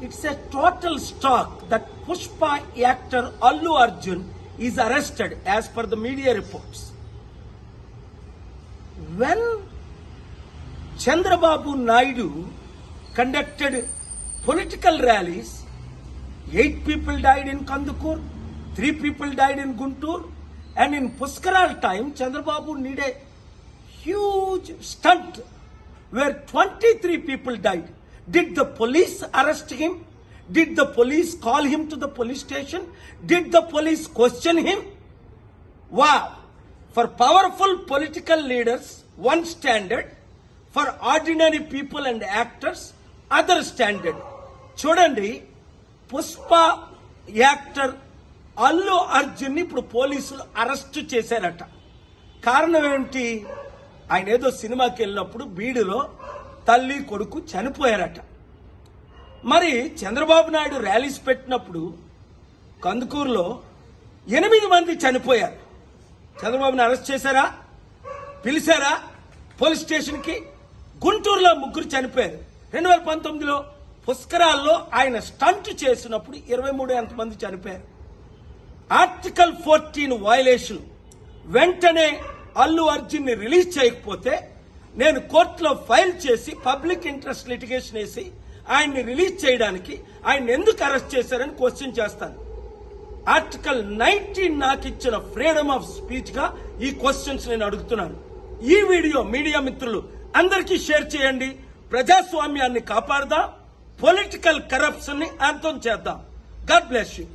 It's a total shock that Pushpa actor Allu Arjun is arrested as per the media reports. When Chandrababu Naidu conducted political rallies, 8 people died in Kandukur, 3 people died in Guntur, and in Puskaral time, Chandrababu need a huge stunt where 23 people died. Did the police arrest him? Did the police call him to the police station? Did the police question him? Wow! For powerful political leaders, one standard. For ordinary people and actors, other standard. చూడండి, Pushpa actor Allu Arjun ఇప్పుడు పోలీసులు arrest చేశారట. కారణం ఏంటి? ఆయన ఏదో సినిమాకి వెళ్ళినప్పుడు బీడులో తల్లి కొడుకు చనిపోయారట. మరి చంద్రబాబు నాయుడు ర్యాలీస్ పెట్టినప్పుడు కందుకూరులో 8 మంది చనిపోయారు. చంద్రబాబుని అరెస్ట్ చేశారా? పిలిచారా పోలీస్ స్టేషన్కి? గుంటూరులో 3 చనిపోయారు. 2019లో పుష్కరాల్లో ఆయన స్టంట్ చేసినప్పుడు 23 మంది చనిపోయారు. Article 14 violation. వెంటనే అల్లు అర్జున్ ని రిలీజ్ చేయకపోతే నేను కోర్టులో ఫైల్ చేసి పబ్లిక్ ఇంట్రెస్ట్ లిటిగేషన్ వేసి ఆయన్ని రిలీజ్ చేయడానికి ఆయన ఎందుకు అరెస్ట్ చేశారని క్వశ్చన్ చేస్తాను. ఆర్టికల్ 19 నాకు ఇచ్చిన ఫ్రీడమ్ ఆఫ్ స్పీచ్ గా ఈ క్వశ్చన్స్ నేను అడుగుతున్నాను. ఈ వీడియో మీడియా మిత్రులు అందరికీ షేర్ చేయండి. ప్రజాస్వామ్యాన్ని కాపాడదాం, పొలిటికల్ కరప్షన్ ని అంతం చేద్దాం. God bless you.